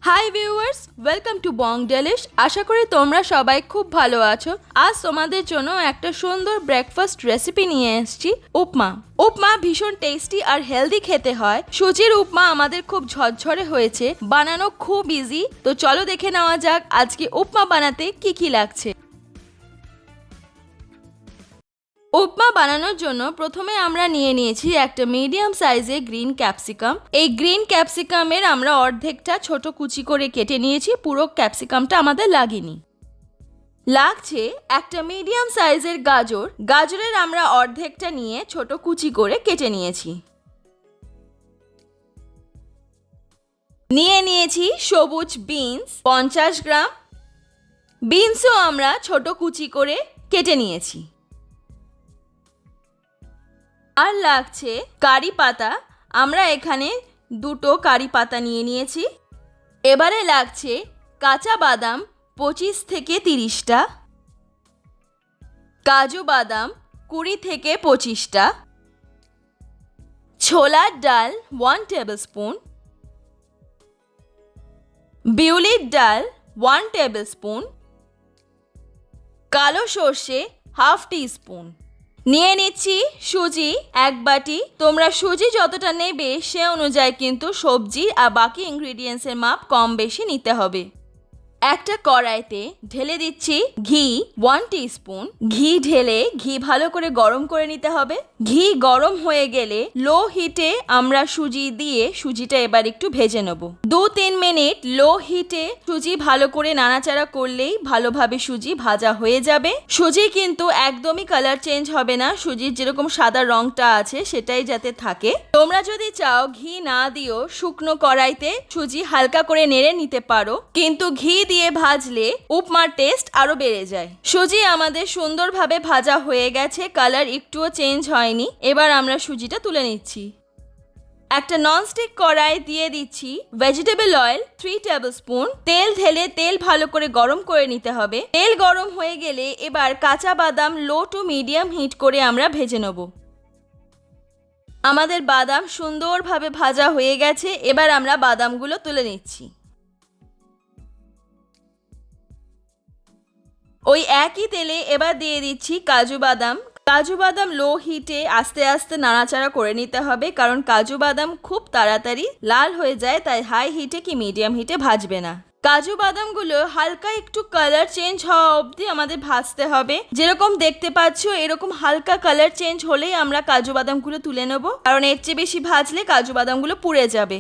High viewers, welcome to Bong delish. আশা করি তোমরা সবাই খুব ভালো আছো। আজ তোমাদের জন্য একটা সুন্দর ব্রেকফাস্ট রেসিপি নিয়ে এসেছি, উপমা। উপমা ভীষণ টেস্টি আর হেলদি খেতে হয়। সুজির উপমা আমাদের খুব ঝরঝরে হয়েছে, বানানো খুব ইজি। তো চলো দেখে নেওয়া যাক আজকে উপমা বানাতে কি কি লাগছে। উপমা বানানোর জন্য প্রথমে আমরা নিয়ে নিয়েছি একটা মিডিয়াম সাইজের গ্রিন ক্যাপসিকাম। এই গ্রিন ক্যাপসিকামের আমরা অর্ধেকটা ছোট কুচি করে কেটে নিয়েছি, পুরো ক্যাপসিকামটা আমাদের লাগেনি। লাগছে একটা মিডিয়াম সাইজের গাজর। গাজরের আমরা অর্ধেকটা নিয়ে ছোট কুচি করে কেটে নিয়েছি। নিয়ে নিয়েছি সবুজ বিনস 50 গ্রাম। বিনসও আমরা ছোট কুচি করে কেটে নিয়েছি। আর লাগছে কারি পাতা। আমরা এখানে দুটো কারি পাতা নিয়ে নিয়েছি। এবারে লাগছে কাঁচা বাদাম 25 থেকে 30টা, কাজু বাদাম 20 থেকে 25টা, ছোলার ডাল 1 টেবিলস্পুন, বিউলির ডাল 1 টেবিলস্পুন, কালো সর্ষে হাফ টিস্পুন। নিয়ে নিচ্ছি সুজি 1 বাটি। তোমরা সুজি যতটা নেবে সে অনুযায়ী কিন্তু সবজি আর বাকি ইনগ্রিডিয়েন্টসের মাপ কম বেশি নিতে হবে। একটা কড়াইতে ঢেলে দিচ্ছি ঘি 1 টিস্পুন। ঘি ঢেলে ঘি ভালো করে গরম করে নিতে হবে। ঘি গরম হয়ে গেলে লো হিটে আমরা সুজি দিয়ে সুজিটা এবার একটু ভেজে নেব। 2-3 মিনিট লো হিটে সুজি ভালো করে নাড়াচাড়া করলেই ভালোভাবে সুজি ভাজা হয়ে যাবে। সুজি কিন্তু একদমই কালার চেঞ্জ হবে না, সুজির যেরকম সাদা রংটা আছে সেটাই যাতে থাকে। তোমরা যদি চাও ঘি না দিও শুকনো কড়াইতে সুজি হালকা করে নেড়ে নিতে পারো, কিন্তু ঘি দিয়ে ভাজলে উপমার টেস্ট আরো বেড়ে যায়। সুজি আমাদের সুন্দরভাবে ভাজা হয়ে গেছে, কালার একটুও চেঞ্জ হয়নি। এবার আমরা সুজিটা তুলে নিচ্ছি। একটা ননস্টিক কড়াই দিয়ে দিচ্ছি ভেজিটেবল অয়েল 3 টেবিলস্পুন। তেল ঢেলে তেল ভালো করে গরম করে নিতে হবে। তেল গরম হয়ে গেলে এবার কাঁচা বাদাম লো টু মিডিয়াম হিট করে আমরা ভেজে নেব। আমাদের বাদাম সুন্দরভাবে ভাজা হয়ে গেছে। এবার আমরা বাদামগুলো তুলে নিচ্ছি। ওই একই তেলে এবার দিয়ে দিচ্ছি কাজু বাদাম। কাজু বাদাম লো হিটে আস্তে আস্তে নাড়াচাড়া করে নিতে হবে, কারণ কাজু বাদাম খুব তাড়াতাড়ি লাল হয়ে যায়, তাই হাই হিটে কি মিডিয়াম হিটে ভাজবে না। কাজু বাদামগুলো হালকা একটু কালার চেঞ্জ হওয়া অবধি আমাদের ভাজতে হবে। যেরকম দেখতে পাচ্ছ এরকম হালকা কালার চেঞ্জ হলেই আমরা কাজু বাদামগুলো তুলে নেব, কারণ এর চেয়ে বেশি ভাজলে কাজু বাদামগুলো পুড়ে যাবে।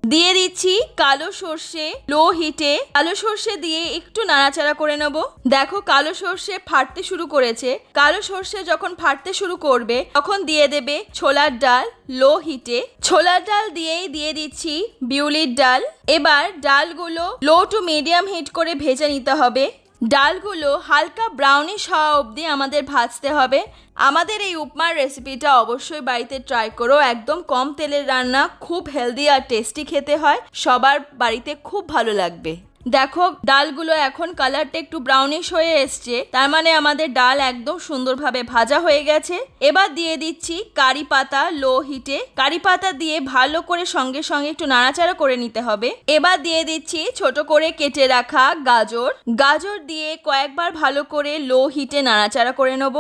দিয়ে দিচ্ছি কালো সর্ষে লো হিটে। কালো সর্ষে দিয়ে একটু নাড়াচাড়া করে নেব। দেখো কালো সর্ষে ফাটতে শুরু করেছে। কালো সর্ষে যখন ফাটতে শুরু করবে তখন দিয়ে দেবে ছোলার ডাল লো হিটে। ছোলার ডাল দিয়েই দিয়ে দিচ্ছি বিউলির ডাল। এবার ডালগুলো লো টু মিডিয়াম হিট করে ভেজে নিতে হবে। ডালগুলো হালকা ব্রাউনিশ হওয়া অবধি আমাদের ভাজতে হবে। আমাদের এই উপমার রেসিপিটা অবশ্যই বাড়িতে ট্রাই করো। একদম কম তেলের রান্না, খুব হেলদি আর টেস্টি খেতে হয়, সবার বাড়িতে খুব ভালো লাগবে। দেখো ডালগুলো এখন কালারটা একটু ব্রাউনিশ হয়ে এসছে, তার মানে আমাদের ডাল একদম সুন্দরভাবে ভাজা হয়ে গেছে। এবার দিয়ে দিচ্ছি কারি পাতা লো হিটে। কারি পাতা দিয়ে ভালো করে সঙ্গে সঙ্গে একটু নাড়াচাড়া করে নিতে হবে। এবার দিয়ে দিচ্ছি ছোট করে কেটে রাখা গাজর। গাজর দিয়ে কয়েকবার ভালো করে লো হিটে নাড়াচাড়া করে নেব।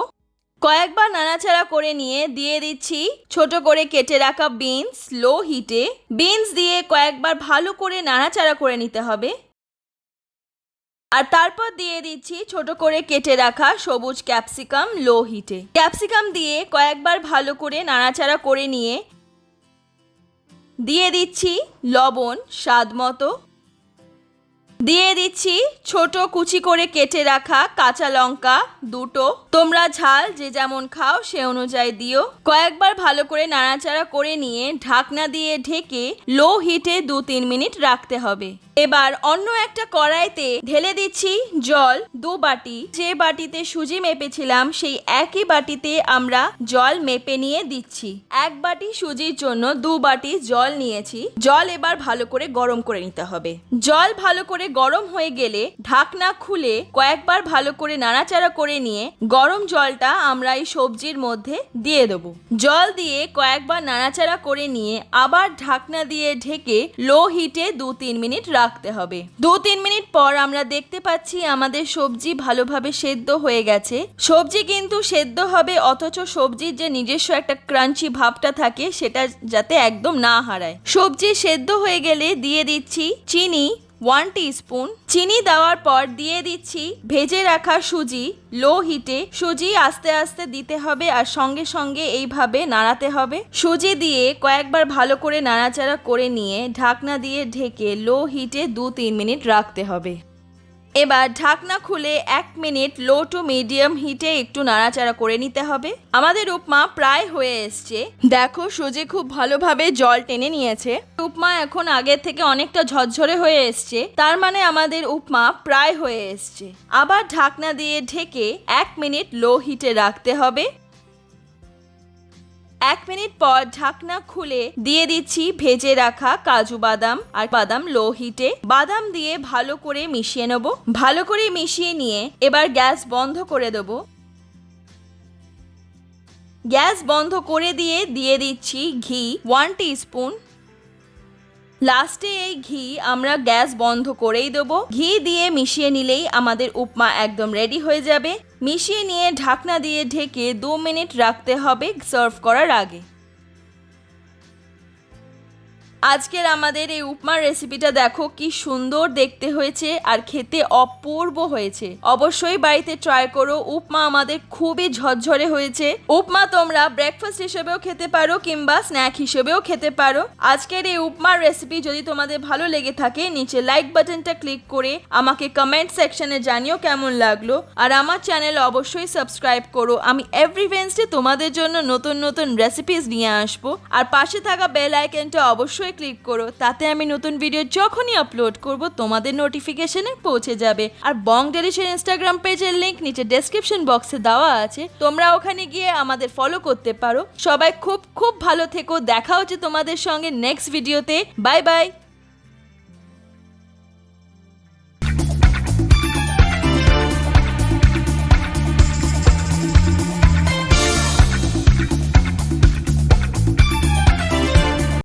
কয়েকবার নাড়াচাড়া করে নিয়ে দিয়ে দিচ্ছি ছোট করে কেটে রাখা বিনস লো হিটে। বিনস দিয়ে কয়েকবার ভালো করে নাড়াচাড়া করে নিতে হবে। আর তারপর দিয়ে দিচ্ছি ছোট করে কেটে রাখা সবুজ ক্যাপসিকাম লো হিটে। ক্যাপসিকাম দিয়ে কয়েকবার ভালো করে নাড়াচাড়া করে নিয়ে দিয়ে দিচ্ছি লবণ স্বাদ মতো। দিয়ে দিচ্ছি ছোট কুচি করে কেটে রাখা কাঁচা লঙ্কা 2টো। তোমরা ঝাল যে যেমন খাও সে অনুযায়ী দিও। কয়েকবার ভালো করে নাড়াচাড়া করে নিয়ে ঢাকনা দিয়ে ঢেকে লো হিটে 2-3 মিনিট রাখতে হবে। এবার অন্য একটা কড়াইতে ঢেলে দিচ্ছি জল 2 বাটি। যে বাটিতে সুজি মেপেছিলাম সেই একই বাটিতে আমরা জল মেপে নিয়ে দিচ্ছি। 1 বাটি সুজির জন্য 2 বাটি জল নিয়েছি। জল এবার ভালো করে গরম করে নিতে হবে। জল ভালো করে গরম হয়ে গেলে ঢাকনা খুলে কয়েকবার ভালো করে নাড়াচাড়া করে নিয়ে গরম জলটা আমরা এই সবজির মধ্যে দিয়ে দেবো। জল দিয়ে কয়েকবার নাড়াচাড়া করে নিয়ে আবার ঢাকনা দিয়ে ঢেকে লো হিটে 2-3 মিনিট রাখতে হবে। 2-3 মিনিট পর আমরা দেখতে পাচ্ছি আমাদের সবজি ভালোভাবে সেদ্ধ হয়ে গেছে। সবজি কিন্তু সেদ্ধ হবে, অথচ সবজির যে নিজস্ব একটা ক্রাঞ্চি ভাবটা থাকে সেটা যাতে একদম না হারায়। সবজি সেদ্ধ হয়ে গেলে দিয়ে দিচ্ছি চিনি 1 টিস্পুন। চিনি দেওয়ার পর দিয়ে দিচ্ছি ভেজে রাখা সুজি। লো হিটে সুজি আস্তে আস্তে দিতে হবে আর সঙ্গে সঙ্গে এইভাবে নাড়াতে হবে। সুজি দিয়ে কয়েকবার ভালো করে নাড়াচাড়া করে নিয়ে ঢাকনা দিয়ে ঢেকে লো হিটে 2-3 মিনিট রাখতে হবে। এবার ঢাকনা খুলে 1 মিনিট লো টু মিডিয়াম হিটে একটু নাড়াচাড়া করে নিতে হবে। আমাদের উপমা প্রায় হয়ে এসছে। দেখো সুজি খুব ভালোভাবে জল টেনে নিয়েছে। উপমা এখন আগের থেকে অনেকটা ঝরঝরে হয়ে এসছে, তার মানে আমাদের উপমা প্রায় হয়ে এসছে। আবার ঢাকনা দিয়ে ঢেকে 1 মিনিট লো হিটে রাখতে হবে। 1 মিনিট পর ঢাকনা খুলে দিয়ে দিচ্ছি ভেজে রাখা কাজু বাদাম আর বাদাম লো হিটে। বাদাম দিয়ে ভালো করে মিশিয়ে নেব। ভালো করে মিশিয়ে নিয়ে এবার গ্যাস বন্ধ করে দেব। গ্যাস বন্ধ করে দিয়ে দিচ্ছি ঘি 1 টিস্পুন। লাস্টে এই ঘি আমরা গ্যাস বন্ধ করেই দেবো। ঘি দিয়ে মিশিয়ে নিলেই আমাদের উপমা একদম রেডি হয়ে যাবে। মিশিয়ে নিয়ে ঢাকনা দিয়ে ঢেকে 2 মিনিট রাখতে হবে সার্ভ করার আগে। আজকের আমাদের এই উপমার রেসিপিটা দেখো কি সুন্দর দেখতে হয়েছে আর খেতে অপূর্ব হয়েছে। অবশ্যই বাড়িতে ট্রাই করো। উপমা আমাদের খুবই ঝরঝরে হয়েছে। উপমা তোমরা ব্রেকফাস্ট হিসেবেও খেতে পারো কিংবা স্ন্যাক হিসেবেও খেতে পারো। আজকের এই উপমার রেসিপি যদি তোমাদের ভালো লেগে থাকে নিচে লাইক বাটনটা ক্লিক করে আমাকে কমেন্ট সেকশনে জানিও কেমন লাগলো। আর আমার চ্যানেল অবশ্যই সাবস্ক্রাইব করো। আমি এভরি ওয়েডনেসডে তোমাদের জন্য নতুন নতুন রেসিপিস নিয়ে আসবো। আর পাশে থাকা বেল আইকনটা অবশ্যই ক্লিক করো, তাতে আমি নতুন ভিডিও যখনই আপলোড করব তোমাদের নোটিফিকেশনে পৌঁছে যাবে। আর বং ডেলিশের ইনস্টাগ্রাম পেজের লিংক নিচে ডেসক্রিপশন বক্সে দেওয়া আছে, তোমরা ওখানে গিয়ে আমাদের ফলো করতে পারো। সবাই খুব খুব ভালো থেকো। দেখা হচ্ছে তোমাদের সঙ্গে নেক্সট ভিডিওতে। Bye bye.